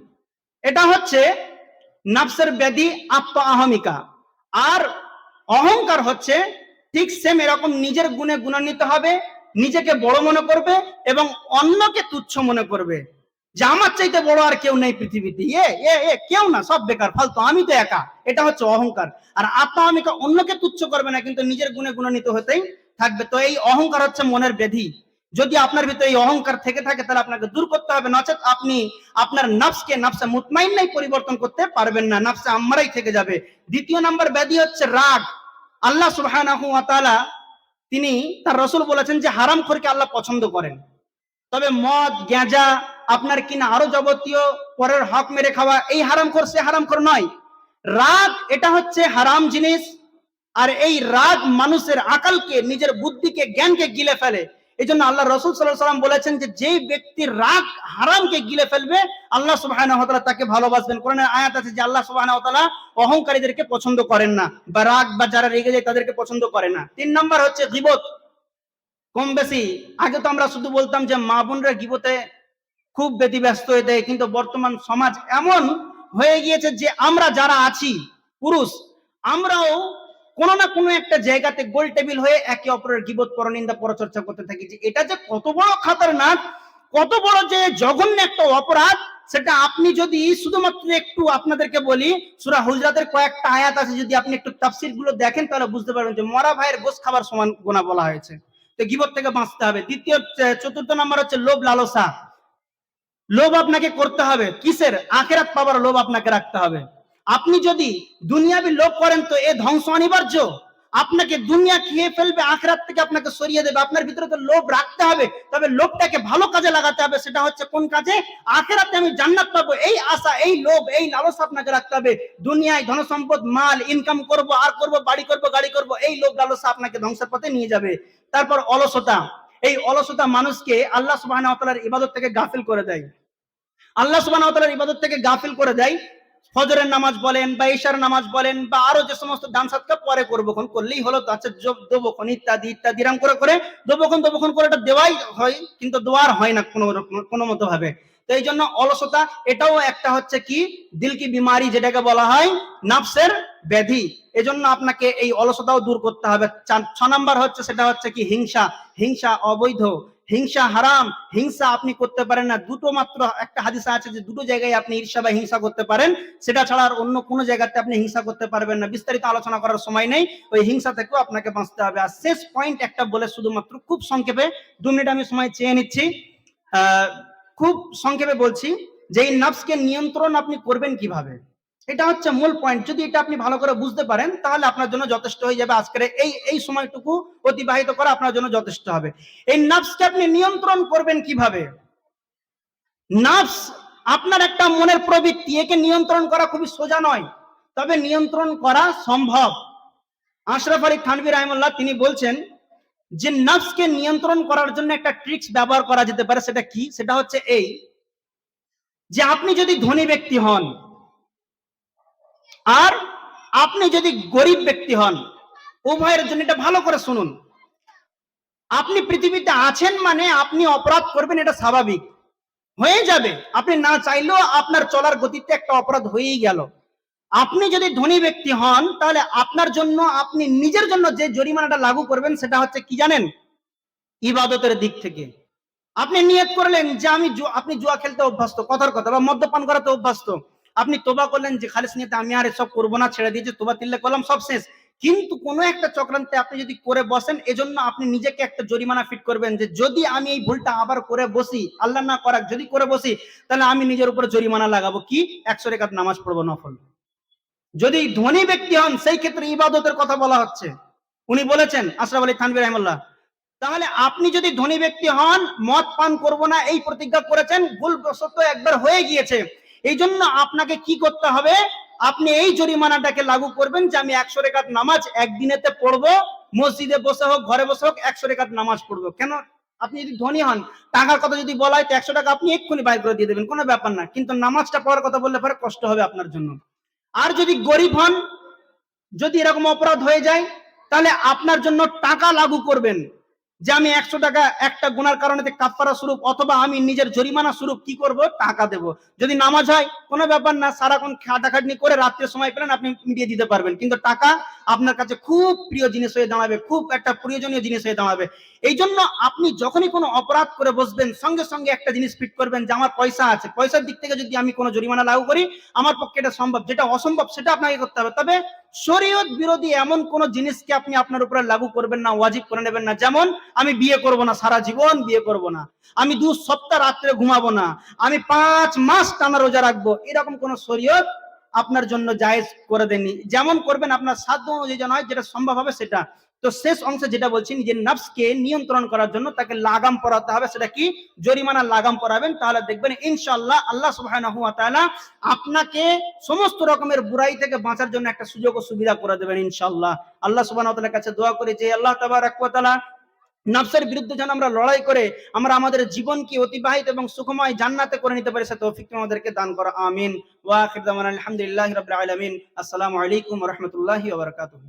এটা হচ্ছে নফসের ব্যাধি, আত্ম আহমিকা। আর অহংকার হচ্ছে ঠিক সেম এরকম, নিজের গুণে গুণান্বিত হবে, নিজেকে বড় মনে করবে এবং অন্যকে তুচ্ছ মনে করবে, যে আমার চাইতে বড় আর কেউ নেই পৃথিবীতে, কেউ না, সব বেকার ফালতু, আমি তো একা। এটা হচ্ছে অহংকার। আর আত্ম অহমিকা অন্যকে তুচ্ছ করবে না, কিন্তু নিজের গুণে গুণান্বিত হতেই থাকবে। তো এই অহংকার হচ্ছে মনের ব্যাধি। যদি আপনার ভিতরে এই অহংকার থেকে থাকে তাহলে আপনাকে দূর করতে হবে, নচেত আপনি আপনার নফসকে নফসে মুতমাইন্নাই পরিবর্তন করতে পারবেন না, নফসে আম্মারাই থেকে যাবে। দ্বিতীয় নাম্বার ব্যাধি হচ্ছে রাগ। আল্লাহ সুবহানাহু ওয়া তাআলা তিনি তার রাসূল বলেছেন যে হারামখোরকে আল্লাহ পছন্দ করেন। তবে মদ, গাঁজা, আপনার কিনা আরো যাবতীয় পরের হক মেরে খাওয়া, এই হারামখোর সে হারামখোর নয়। রাগ এটা হচ্ছে হারাম জিনিস। আর এই রাগ মানুষের আকলকে, নিজের বুদ্ধিকে, জ্ঞানকে গিলে ফেলে। এই জন্য আল্লাহ রাসূল সাল্লাল্লাহু আলাইহি ওয়াসাল্লাম বলেছেন যে যেই ব্যক্তির রাগ হারামকে গিলে ফেলবে আল্লাহ সুবহানাহু ওয়া তাআলা তাকে ভালোবাসবেন। কোরআনের আয়াত আছে যে আল্লাহ সুবহানাহু ওয়া তাআলা অহংকারীদেরকে পছন্দ করেন না, বা রাগ বা যারা রেগে যায় তাদেরকে পছন্দ করে না। 3 নাম্বার হচ্ছে গীবত। কম বেশি আগে তো আমরা শুধু বলতাম যে মা বোনরা গীবতে খুব ব্যতিব্যস্ত হয়ে দেয়, কিন্তু বর্তমান সমাজ এমন হয়ে গিয়েছে যে আমরা যারা আছি পুরুষ, আমরাও কোনো না কোনো একটা জায়গাতে গোল টেবিল হয়ে একে অপরের গীবত, পরনিন্দা, পরচর্চা করতে থাকি। যে এটা যে কত বড় খাতারনাক, কত বড় যে জঘন্য একটা অপরাধ, সেটা আপনি যদি শুধুমাত্র একটু আপনাদেরকে বলি, সূরা হুজরাতের কয়েকটা আয়াত আছে, যদি আপনি একটু তাফসীর গুলো দেখেন তাহলে বুঝতে পারবেন যে মরা ভাইয়ের গোশত খাবার সমান গুনাহ বলা হয়েছে। তো গীবত থেকে বাঁচতে হবে। চতুর্থ নাম্বার হচ্ছে লোভ লালসা। লোভ আপনাকে করতে হবে কিসের? আখিরাত পাবার লোভ আপনাকে রাখতে হবে। আপনি যদি দুনিয়াবি লোভ করেন তো এ ধ্বংস অনিবার্য। আপনাকে দুনিয়া খেয়ে ফেলবে, আখিরাত থেকে আপনাকে সরিয়ে দেবে। আপনার ভিতরে তো লোভ রাখতে হবে, তবে লোভটাকে ভালো কাজে লাগাতে হবে। সেটা হচ্ছে কোন কাজে? আখিরাতে আমি জান্নাত পাবো, এই আশা, এই লোভ, এই লালসা আপনাকে রাখতে হবে। দুনিয়ায় ধন সম্পদ মাল ইনকাম করব, আর করব, বাড়ি করব, গাড়ি করব, এই লোভ লালসা আপনাকে ধ্বংসের পথে নিয়ে যাবে। তারপর অলসতা। এই অলসতা মানুষকে আল্লাহ সুবহানাহু ওয়া তাআলার ইবাদত থেকে গাফিল করে দেয়। আল্লাহ সুবহানাহু ওয়া তাআলার ইবাদত থেকে গাফিল করে দেয়। ফজরের নামাজ বলেন বা ইশার নামাজ বলেন বা আরো যে সমস্ত দান সদকা পরে করবো, করলেই হলো তো, আচ্ছা দেবক্ষণ ইত্যাদি ইত্যাদি রাম করে দেবক্ষণ করে এটা দেওয়াই হয়, কিন্তু দোয়ার হয় না কোনো মতো ভাবে। তো এই জন্য অলসতা এটাও একটা হচ্ছে কি দিল কি বিমারি, যেটাকে বলা হয় নাফসের ব্যাধি। এজন্য আপনাকে এই অলসতাও দূর করতে হবে। 6 নাম্বার হচ্ছে সেটা হচ্ছে কি হিংসা। হিংসা অবৈধ, হিংসা হারাম। হিংসা আপনি করতে পারেন না, দুটো মাত্র, একটা হাদিসে আছে যে দুটো জায়গায় আপনি ঈর্ষা বা হিংসা করতে পারেন, সেটা ছাড়া আর অন্য কোনো জায়গাতে আপনি হিংসা করতে পারবেন না। বিস্তারিত আলোচনা করার সময় নেই, ওই হিংসা থেকেও আপনাকে বাঁচতে হবে। আর শেষ পয়েন্ট একটা বলে শুধুমাত্র খুব সংক্ষেপে, 2 মিনিট আমি সময় চেয়ে নিচ্ছি, খুব সংক্ষেপে বলছি যে এই নফসকে নিয়ন্ত্রণ আপনি করবেন কিভাবে, এটা হচ্ছে মূল পয়েন্ট। যদি এটা আপনি ভালো করে বুঝতে পারেন তাহলে আপনার জন্য যথেষ্ট হয়ে যাবে। আজকের এই সময়টুকু অতিবাহিত করা আপনার জন্য যথেষ্ট হবে। এই নফসকে আপনি নিয়ন্ত্রণ করবেন কিভাবে? নফস আপনার একটা মনের প্রবৃত্তি, একে নিয়ন্ত্রণ করা খুবই সোজা নয়, তবে নিয়ন্ত্রণ করা সম্ভব। আশরাফ আলী থানভী রাহিমাহুল্লাহ তিনি বলছেন যে নফসকে নিয়ন্ত্রণ করার জন্য একটা ট্রিক্স ব্যবহার করা যেতে পারে। সেটা কি? সেটা হচ্ছে এই যে আপনি যদি ধনী ব্যক্তি হন আর আপনি যদি গরিব ব্যক্তি হন, উভয়ের জন্য এটা ভালো করে শুনুন। আপনি পৃথিবীতে আছেন মানে আপনি অপরাধ করবেন, এটা স্বাভাবিক, হয়ে যাবে। আপনি না চাইলেও আপনার চলার গতিতে একটা অপরাধ হয়েই গেল। আপনি যদি ধনী ব্যক্তি হন তাহলে আপনার জন্য, আপনি নিজের জন্য যে জরিমানাটা লাগু করবেন সেটা হচ্ছে কি জানেন? ইবাদতের দিক থেকে আপনি নিয়ত করলেন যে আপনি জুয়া খেলতে অভ্যস্ত, কথার কথা, বা মদ্যপান করাতে অভ্যস্ত। আপনি তোবা করলেন যে খালিস নিয়তে আমি আর এসব করবো না, ছেড়ে দিয়েছি, তোবা তিল্লে করলাম, সব শেষ। কিন্তু কোনো একটা চক্রান্তে আপনি যদি করে বসেন, এজন্য আপনি নিজেকে একটা জরিমানা ফিট করবেন যে যদি আমি এই ভুলটা আবার করে বসি, আল্লাহ না করাক যদি করে বসি, তাহলে আমি নিজের উপরে জরিমানা লাগাবো কি? 100 রাকাত নামাজ পড়বো নফল। যদি ধনী ব্যক্তি হন সেই ক্ষেত্রে ইবাদতের কথা বলা হচ্ছে, উনি বলেছেন আশরাফ আলী থানভী রাহিমাহুল্লাহ। তাহলে আপনি যদি ধনী ব্যক্তি হন, মদ পান করব না এই প্রতিজ্ঞা করেছেন, ভুলবশত একবার হয়ে গিয়েছে, এই জন্য আপনাকে কি করতে হবে? আপনি এই জরিমানাটাকে লাগু করবেন যে আমি 100 রাকাত নামাজ একদিনেতে পড়বো, মসজিদে বসে হোক ঘরে বসে হোক 100 রাকাত নামাজ পড়বো। কেন? আপনি যদি ধনী হন, টাকার কথা যদি বলা হয় তো 100 টাকা আপনি এক্ষুনি বাইর করে দিয়ে দেবেন, কোনো ব্যাপার না, কিন্তু নামাজটা পড়ার কথা বললে পরে কষ্ট হবে আপনার জন্য। আর যদি গরিব হন, যদি এরকম অপরাধ হয়ে যায়, তাহলে আপনার জন্য টাকা লাগু করবেন যে আমি 100 টাকা একটা গুনার কারণে কাফারা স্বরূপ অথবা আমি নিজের জরিমানা স্বরূপ কি করব? টাকা দেব। যদি নামাজ হয় কোনো ব্যাপার না, সারাক্ষণ খাটাখাটনি করে রাত্রে সময় পেলেন আপনি মিটিয়ে দিতে পারবেন, কিন্তু টাকা আপনার কাছে খুব প্রিয় জিনিস হয়ে দাঁড়াবে, খুব একটা প্রয়োজনীয় জিনিস হয়ে দাঁড়াবে। এই জন্য আপনি যখনই কোনো অপরাধ করে বসবেন, সঙ্গে সঙ্গে একটা জিনিস ফিট করবেন যে আমার পয়সা আছে, পয়সার দিক থেকে যদি আমি কোনো জরিমানা লাগু করি আমার পক্ষে এটা সম্ভব, যেটা অসম্ভব সেটা আপনাকে করতে হবে। তবে শরীয়ত বিরোধী এমন কোন জিনিসকে আপনি আপনার উপরে লাগু করবেন না, ওয়াজিব করে নেবেন না। যেমন আমি বিয়ে করব না, সারা জীবন বিয়ে করব না, আমি 2 সপ্তাহ রাত্রে ঘুমাবো না, আমি 5 মাস টানা রোজা রাখবো, এরকম কোন শরীয়ত আপনার জন্য জায়েজ করে দেননি। যেমন করবেন আপনার সাধ্য অনুযায়ী যেন হয়, যেটা সম্ভব হবে সেটা। তো শেষ অংশে যেটা বলছি, নিজের নফসকে নিয়ন্ত্রণ করার জন্য তাকে লাগাম পরাতে হবে। সেটা কি? জরিমানা লাগাম পরাবেন, তাহলে দেখবেন ইনশাআল্লাহ আল্লাহ সুবহানাহু ওয়া তাআলা আপনাকে সমস্ত রকমের বুরাই থেকে বাঁচার জন্য একটা সুযোগ ও সুবিধা করে দেবেন ইনশাআল্লাহ। আল্লাহ সুবহানাহু ওয়া তাআলার কাছে দোয়া করি যে আল্লাহ তাবারাক ওয়া তাআলা নফসের বিরুদ্ধে যেন আমরা লড়াই করে আমরা আমাদের জীবনকে অতিবাহিত এবং সুখময় জান্নাতে করে নিতে পারি, সে তৌফিক আমাদেরকে দান করো, আমিন। ওয়া আখিরু দাওয়ানা আলহামদুলিল্লাহি রাব্বিল আলামিন। আসসালামু আলাইকুম ওয়া রাহমাতুল্লাহি ওয়া বারাকাতুহু।